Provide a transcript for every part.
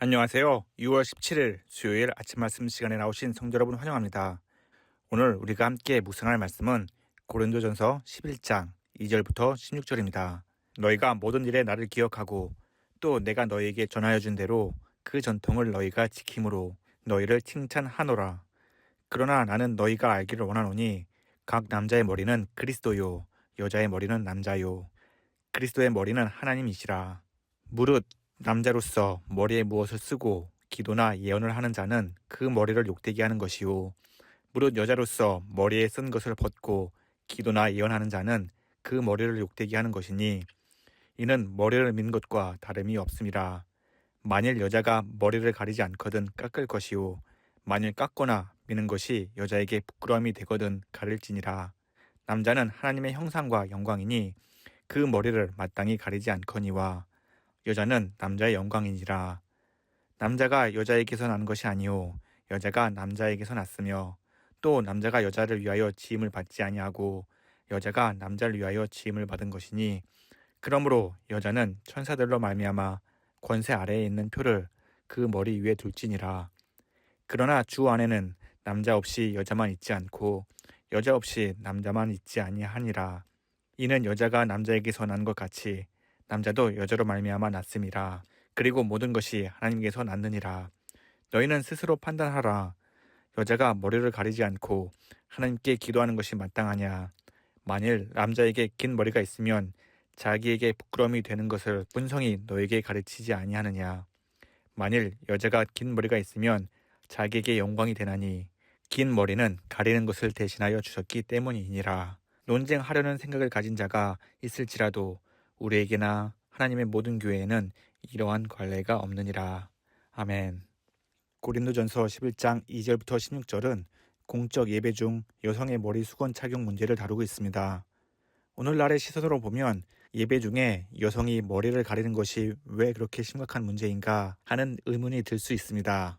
안녕하세요. 6월 17일 수요일 아침 말씀 시간에 나오신 성도 여러분 환영합니다. 오늘 우리가 함께 묵상할 말씀은 고린도전서 11장 2절부터 16절입니다. 너희가 모든 일에 나를 기억하고 또 내가 너희에게 전하여 준 대로 그 전통을 너희가 지킴으로 너희를 칭찬하노라. 그러나 나는 너희가 알기를 원하노니 각 남자의 머리는 그리스도요 여자의 머리는 남자요 그리스도의 머리는 하나님이시라. 무릇 남자로서 머리에 무엇을 쓰고 기도나 예언을 하는 자는 그 머리를 욕되게 하는 것이요. 무릇 여자로서 머리에 쓴 것을 벗고 기도나 예언하는 자는 그 머리를 욕되게 하는 것이니 이는 머리를 민 것과 다름이 없음이라. 만일 여자가 머리를 가리지 않거든 깎을 것이요. 만일 깎거나 미는 것이 여자에게 부끄러움이 되거든 가릴지니라. 남자는 하나님의 형상과 영광이니 그 머리를 마땅히 가리지 않거니와 여자는 남자의 영광이니라. 남자가 여자에게서 난 것이 아니요 여자가 남자에게서 났으며 또 남자가 여자를 위하여 지음을 받지 아니하고 여자가 남자를 위하여 지음을 받은 것이니 그러므로 여자는 천사들로 말미암아 권세 아래에 있는 표를 그 머리 위에 둘지니라. 그러나 주 안에는 남자 없이 여자만 있지 않고 여자 없이 남자만 있지 아니하니라. 이는 여자가 남자에게서 난 것 같이 남자도 여자로 말미암아 났음이라. 그리고 모든 것이 하나님께서 났느니라. 너희는 스스로 판단하라. 여자가 머리를 가리지 않고 하나님께 기도하는 것이 마땅하냐. 만일 남자에게 긴 머리가 있으면 자기에게 부끄러움이 되는 것을 본성이 너에게 가르치지 아니하느냐. 만일 여자가 긴 머리가 있으면 자기에게 영광이 되나니 긴 머리는 가리는 것을 대신하여 주셨기 때문이니라. 논쟁하려는 생각을 가진 자가 있을지라도 우리에게나 하나님의 모든 교회에는 이러한 관례가 없느니라. 아멘. 고린도전서 11장 2절부터 16절은 공적 예배 중 여성의 머리 수건 착용 문제를 다루고 있습니다. 오늘날의 시선으로 보면 예배 중에 여성이 머리를 가리는 것이 왜 그렇게 심각한 문제인가 하는 의문이 들 수 있습니다.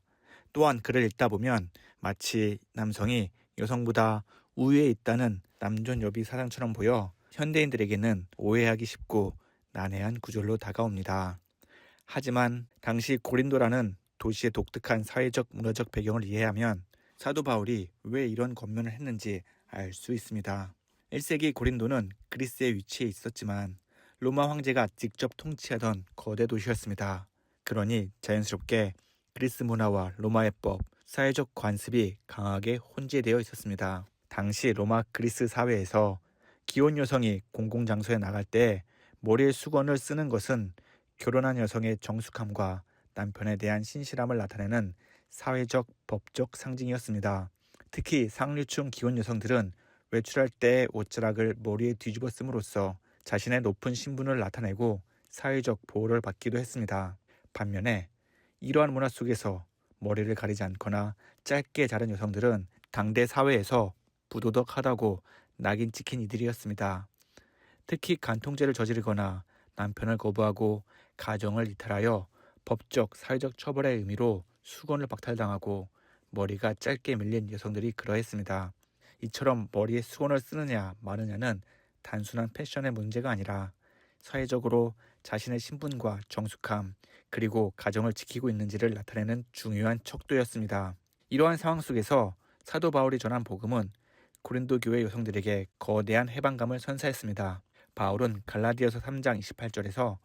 또한 글을 읽다 보면 마치 남성이 여성보다 우위에 있다는 남존여비 사상처럼 보여 현대인들에게는 오해하기 쉽고 난해한 구절로 다가옵니다. 하지만 당시 고린도라는 도시의 독특한 사회적 문화적 배경을 이해하면 사도 바울이 왜 이런 권면을 했는지 알 수 있습니다. 1세기 고린도는 그리스에 위치해 있었지만 로마 황제가 직접 통치하던 거대 도시였습니다. 그러니 자연스럽게 그리스 문화와 로마의 법, 사회적 관습이 강하게 혼재되어 있었습니다. 당시 로마 그리스 사회에서 기혼 여성이 공공장소에 나갈 때 머리에 수건을 쓰는 것은 결혼한 여성의 정숙함과 남편에 대한 신실함을 나타내는 사회적, 법적 상징이었습니다. 특히 상류층 기혼 여성들은 외출할 때 옷자락을 머리에 뒤집어 씀으로써 자신의 높은 신분을 나타내고 사회적 보호를 받기도 했습니다. 반면에 이러한 문화 속에서 머리를 가리지 않거나 짧게 자른 여성들은 당대 사회에서 부도덕하다고 낙인 찍힌 이들이었습니다. 특히 간통죄를 저지르거나 남편을 거부하고 가정을 이탈하여 법적, 사회적 처벌의 의미로 수건을 박탈당하고 머리가 짧게 밀린 여성들이 그러했습니다. 이처럼 머리에 수건을 쓰느냐 마느냐는 단순한 패션의 문제가 아니라 사회적으로 자신의 신분과 정숙함 그리고 가정을 지키고 있는지를 나타내는 중요한 척도였습니다. 이러한 상황 속에서 사도 바울이 전한 복음은 고린도 교회 여성들에게 거대한 해방감을 선사했습니다. 바울은 갈라디아서 3장 28절에서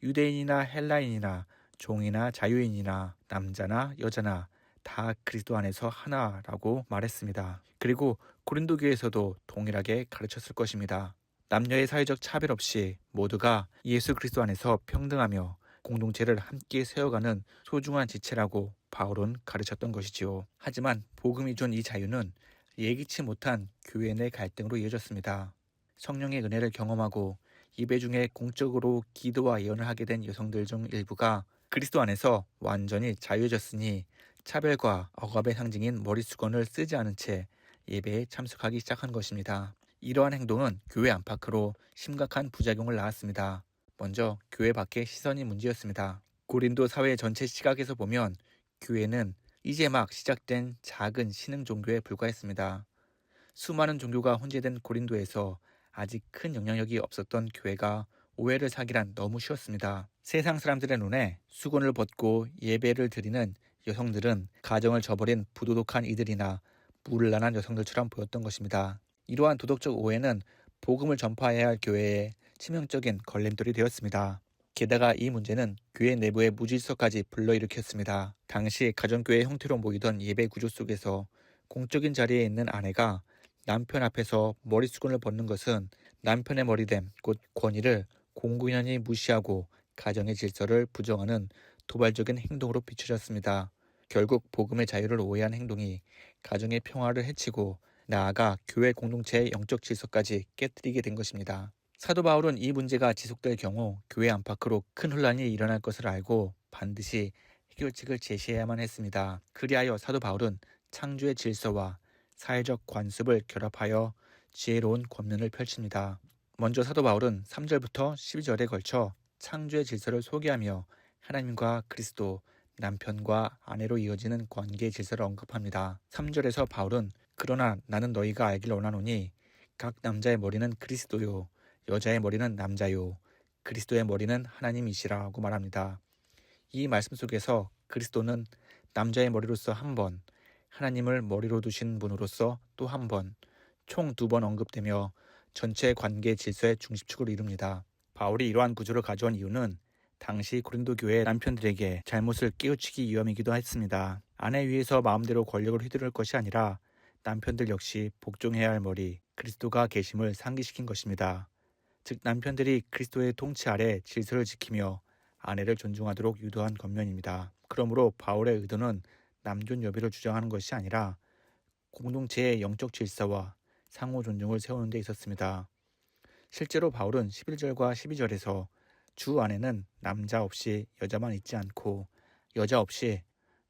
유대인이나 헬라인이나 종이나 자유인이나 남자나 여자나 다 그리스도 안에서 하나라고 말했습니다. 그리고 고린도 교회에서도 동일하게 가르쳤을 것입니다. 남녀의 사회적 차별 없이 모두가 예수 그리스도 안에서 평등하며 공동체를 함께 세워가는 소중한 지체라고 바울은 가르쳤던 것이지요. 하지만 복음이 준 이 자유는 예기치 못한 교회 내 갈등으로 이어졌습니다. 성령의 은혜를 경험하고 예배 중에 공적으로 기도와 예언을 하게 된 여성들 중 일부가 그리스도 안에서 완전히 자유해졌으니 차별과 억압의 상징인 머리수건을 쓰지 않은 채 예배에 참석하기 시작한 것입니다. 이러한 행동은 교회 안팎으로 심각한 부작용을 낳았습니다. 먼저 교회 밖의 시선이 문제였습니다. 고린도 사회 전체 시각에서 보면 교회는 이제 막 시작된 작은 신흥 종교에 불과했습니다. 수많은 종교가 혼재된 고린도에서 아직 큰 영향력이 없었던 교회가 오해를 사기란 너무 쉬웠습니다. 세상 사람들의 눈에 수건을 벗고 예배를 드리는 여성들은 가정을 저버린 부도덕한 이들이나 물란한 여성들처럼 보였던 것입니다. 이러한 도덕적 오해는 복음을 전파해야 할 교회에 치명적인 걸림돌이 되었습니다. 게다가 이 문제는 교회 내부의 무질서까지 불러일으켰습니다. 당시 가정교회 형태로 모이던 예배 구조 속에서 공적인 자리에 있는 아내가 남편 앞에서 머리수건을 벗는 것은 남편의 머리됨, 곧 권위를 공공연히 무시하고 가정의 질서를 부정하는 도발적인 행동으로 비춰졌습니다. 결국 복음의 자유를 오해한 행동이 가정의 평화를 해치고 나아가 교회 공동체의 영적 질서까지 깨뜨리게 된 것입니다. 사도 바울은 이 문제가 지속될 경우 교회 안팎으로 큰 혼란이 일어날 것을 알고 반드시 해결책을 제시해야만 했습니다. 그리하여 사도 바울은 창조의 질서와 사회적 관습을 결합하여 지혜로운 권면을 펼칩니다. 먼저 사도 바울은 3절부터 12절에 걸쳐 창조의 질서를 소개하며 하나님과 그리스도, 남편과 아내로 이어지는 관계의 질서를 언급합니다. 3절에서 바울은 그러나 나는 너희가 알길 원하노니 각 남자의 머리는 그리스도요 여자의 머리는 남자요 그리스도의 머리는 하나님이시라고 말합니다. 이 말씀 속에서 그리스도는 남자의 머리로서 한 번, 하나님을 머리로 두신 분으로서 또 한 번, 총 2번 언급되며 전체 관계 질서의 중심축을 이룹니다. 바울이 이러한 구조를 가져온 이유는 당시 고린도 교회 남편들에게 잘못을 깨우치기 위함이기도 했습니다. 아내 위에서 마음대로 권력을 휘두를 것이 아니라 남편들 역시 복종해야 할 머리, 그리스도가 계심을 상기시킨 것입니다. 즉 남편들이 그리스도의 통치 아래 질서를 지키며 아내를 존중하도록 유도한 권면입니다. 그러므로 바울의 의도는 남존 여비를 주장하는 것이 아니라 공동체의 영적 질서와 상호 존중을 세우는 데 있었습니다. 실제로 바울은 11절과 12절에서 주 안에는 남자 없이 여자만 있지 않고 여자 없이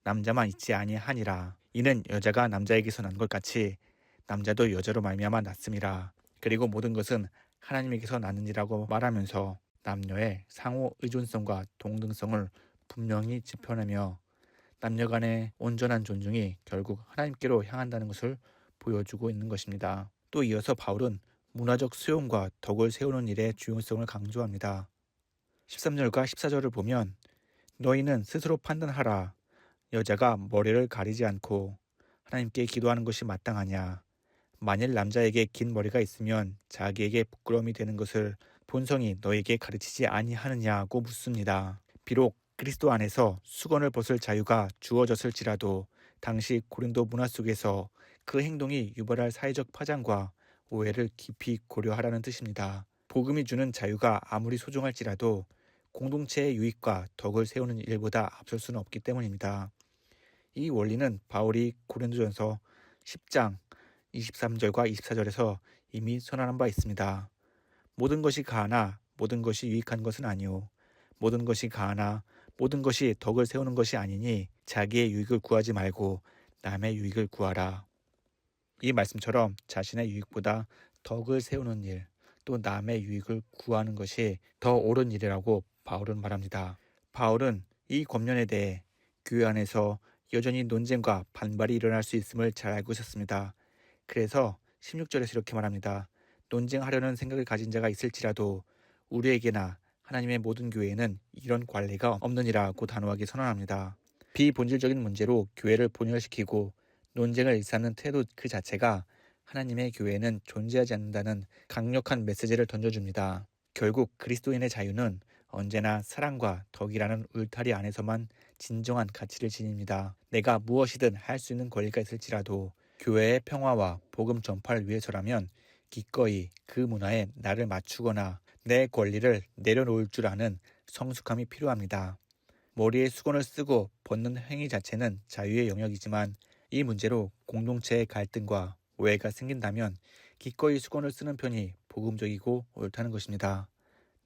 남자만 있지 아니하니라. 이는 여자가 남자에게서 난 것 같이 남자도 여자로 말미암아 났음이라. 그리고 모든 것은 하나님에게서 났느니라고 말하면서 남녀의 상호 의존성과 동등성을 분명히 짚어내며 남녀 간의 온전한 존중이 결국 하나님께로 향한다는 것을 보여주고 있는 것입니다. 또 이어서 바울은 문화적 수용과 덕을 세우는 일의 중요성을 강조합니다. 13절과 14절을 보면 너희는 스스로 판단하라. 여자가 머리를 가리지 않고 하나님께 기도하는 것이 마땅하냐. 만일 남자에게 긴 머리가 있으면 자기에게 부끄러움이 되는 것을 본성이 너에게 가르치지 아니하느냐고 묻습니다. 비록 그리스도 안에서 수건을 벗을 자유가 주어졌을지라도 당시 고린도 문화 속에서 그 행동이 유발할 사회적 파장과 오해를 깊이 고려하라는 뜻입니다. 복음이 주는 자유가 아무리 소중할지라도 공동체의 유익과 덕을 세우는 일보다 앞설 수는 없기 때문입니다. 이 원리는 바울이 고린도전서 10장 23절과 24절에서 이미 선언한 바 있습니다. 모든 것이 가하나 모든 것이 유익한 것은 아니오. 모든 것이 가하나 모든 것이 덕을 세우는 것이 아니니 자기의 유익을 구하지 말고 남의 유익을 구하라. 이 말씀처럼 자신의 유익보다 덕을 세우는 일, 또 남의 유익을 구하는 것이 더 옳은 일이라고 바울은 말합니다. 바울은 이 권면에 대해 교회 안에서 여전히 논쟁과 반발이 일어날 수 있음을 잘 알고 있었습니다. 그래서 16절에서 이렇게 말합니다. 논쟁하려는 생각을 가진 자가 있을지라도 우리에게나 하나님의 모든 교회에는 이런 관례가 없느니라고 단호하게 선언합니다. 비본질적인 문제로 교회를 분열시키고 논쟁을 일삼는 태도 그 자체가 하나님의 교회에는 존재하지 않는다는 강력한 메시지를 던져줍니다. 결국 그리스도인의 자유는 언제나 사랑과 덕이라는 울타리 안에서만 진정한 가치를 지닙니다. 내가 무엇이든 할 수 있는 권리가 있을지라도 교회의 평화와 복음 전파를 위해서라면 기꺼이 그 문화에 나를 맞추거나 내 권리를 내려놓을 줄 아는 성숙함이 필요합니다. 머리에 수건을 쓰고 벗는 행위 자체는 자유의 영역이지만 이 문제로 공동체의 갈등과 오해가 생긴다면 기꺼이 수건을 쓰는 편이 복음적이고 옳다는 것입니다.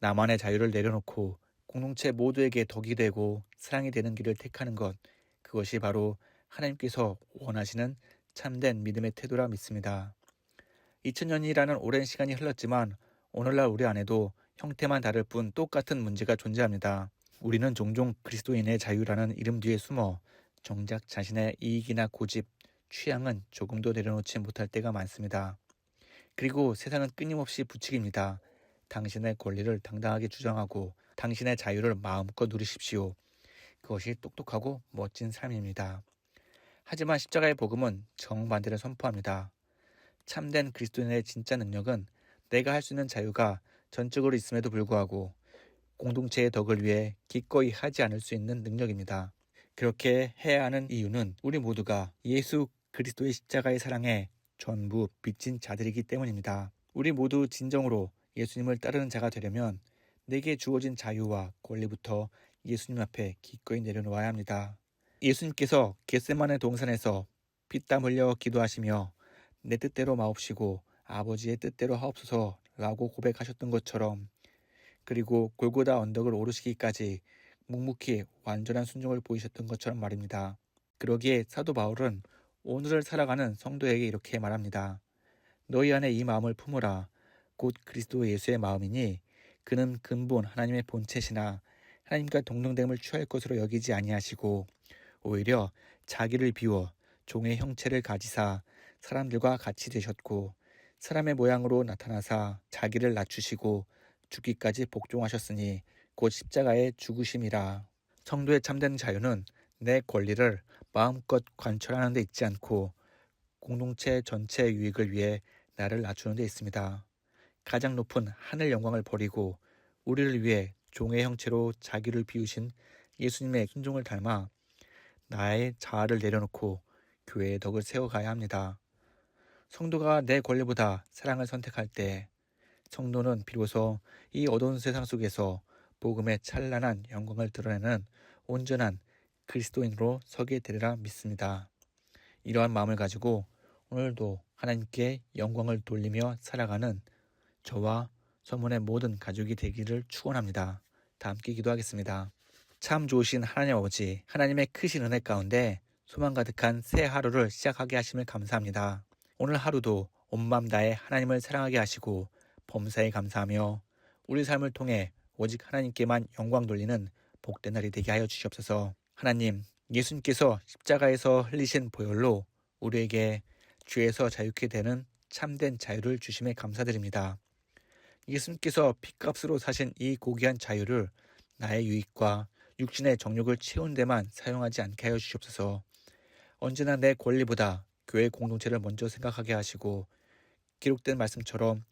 나만의 자유를 내려놓고 공동체 모두에게 덕이 되고 사랑이 되는 길을 택하는 것, 그것이 바로 하나님께서 원하시는 참된 믿음의 태도라 믿습니다. 2000년이라는 오랜 시간이 흘렀지만 오늘날 우리 안에도 형태만 다를 뿐 똑같은 문제가 존재합니다. 우리는 종종 그리스도인의 자유라는 이름 뒤에 숨어 정작 자신의 이익이나 고집, 취향은 조금도 내려놓지 못할 때가 많습니다. 그리고 세상은 끊임없이 부추깁니다. 당신의 권리를 당당하게 주장하고 당신의 자유를 마음껏 누리십시오. 그것이 똑똑하고 멋진 삶입니다. 하지만 십자가의 복음은 정반대를 선포합니다. 참된 그리스도인의 진짜 능력은 내가 할 수 있는 자유가 전적으로 있음에도 불구하고 공동체의 덕을 위해 기꺼이 하지 않을 수 있는 능력입니다. 그렇게 해야 하는 이유는 우리 모두가 예수 그리스도의 십자가의 사랑에 전부 빚진 자들이기 때문입니다. 우리 모두 진정으로 예수님을 따르는 자가 되려면 내게 주어진 자유와 권리부터 예수님 앞에 기꺼이 내려놓아야 합니다. 예수님께서 겟세마네 동산에서 피땀 흘려 기도하시며 내 뜻대로 마옵시고 아버지의 뜻대로 하옵소서 라고 고백하셨던 것처럼, 그리고 골고다 언덕을 오르시기까지 묵묵히 완전한 순종을 보이셨던 것처럼 말입니다. 그러기에 사도 바울은 오늘을 살아가는 성도에게 이렇게 말합니다. 너희 안에 이 마음을 품으라. 곧 그리스도 예수의 마음이니 그는 근본 하나님의 본체시나 하나님과 동등됨을 취할 것으로 여기지 아니하시고 오히려 자기를 비워 종의 형체를 가지사 사람들과 같이 되셨고 사람의 모양으로 나타나사 자기를 낮추시고 죽기까지 복종하셨으니 곧 십자가의 죽으심이라. 성도의 참된 자유는 내 권리를 마음껏 관철하는 데 있지 않고 공동체 전체의 유익을 위해 나를 낮추는 데 있습니다. 가장 높은 하늘 영광을 버리고 우리를 위해 종의 형체로 자기를 비우신 예수님의 순종을 닮아 나의 자아를 내려놓고 교회의 덕을 세워가야 합니다. 성도가 내 권리보다 사랑을 선택할 때 성도는 비로소 이 어두운 세상 속에서 복음의 찬란한 영광을 드러내는 온전한 그리스도인으로 서게 되리라 믿습니다. 이러한 마음을 가지고 오늘도 하나님께 영광을 돌리며 살아가는 저와 서문의 모든 가족이 되기를 축원합니다. 다 함께 기도하겠습니다. 참 좋으신 하나님 아버지, 하나님의 크신 은혜 가운데 소망 가득한 새 하루를 시작하게 하심을 감사합니다. 오늘 하루도 온 맘 다해 하나님을 사랑하게 하시고 범사에 감사하며 우리 삶을 통해 오직 하나님께만 영광 돌리는 복된 날이 되게 하여 주시옵소서. 하나님, 예수님께서 십자가에서 흘리신 보혈로 우리에게 죄에서 자유케 되는 참된 자유를 주심에 감사드립니다. 예수님께서 핏값으로 사신 이 고귀한 자유를 나의 유익과 육신의 정욕을 채운 데만 사용하지 않게 하여 주시옵소서. 언제나 내 권리보다 교회 공동체를 먼저 생각하게 하시고 기록된 말씀처럼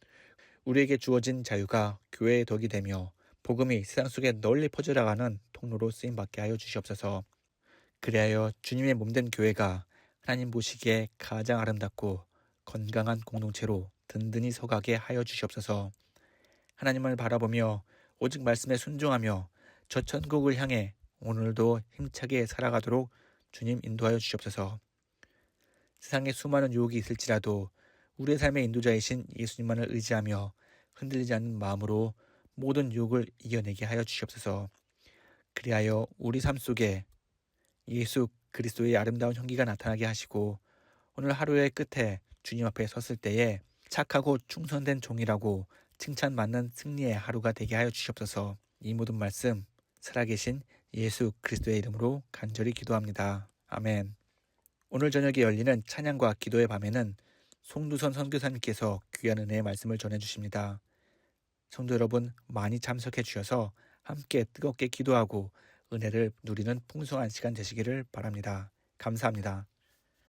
우리에게 주어진 자유가 교회의 덕이 되며 복음이 세상 속에 널리 퍼져나가는 통로로 쓰임받게 하여 주시옵소서. 그리하여 주님의 몸된 교회가 하나님 보시기에 가장 아름답고 건강한 공동체로 든든히 서가게 하여 주시옵소서. 하나님을 바라보며 오직 말씀에 순종하며 저 천국을 향해 오늘도 힘차게 살아가도록 주님 인도하여 주시옵소서. 세상에 수많은 유혹이 있을지라도 우리의 삶의 인도자이신 예수님만을 의지하며 흔들리지 않는 마음으로 모든 유혹을 이겨내게 하여 주시옵소서. 그리하여 우리 삶 속에 예수 그리스도의 아름다운 향기가 나타나게 하시고 오늘 하루의 끝에 주님 앞에 섰을 때에 착하고 충성된 종이라고 칭찬받는 승리의 하루가 되게 하여 주시옵소서. 이 모든 말씀 살아계신 예수 그리스도의 이름으로 간절히 기도합니다. 아멘. 오늘 저녁에 열리는 찬양과 기도의 밤에는 송두선 선교사님께서 귀한 은혜의 말씀을 전해주십니다. 성도 여러분 많이 참석해 주셔서 함께 뜨겁게 기도하고 은혜를 누리는 풍성한 시간 되시기를 바랍니다. 감사합니다.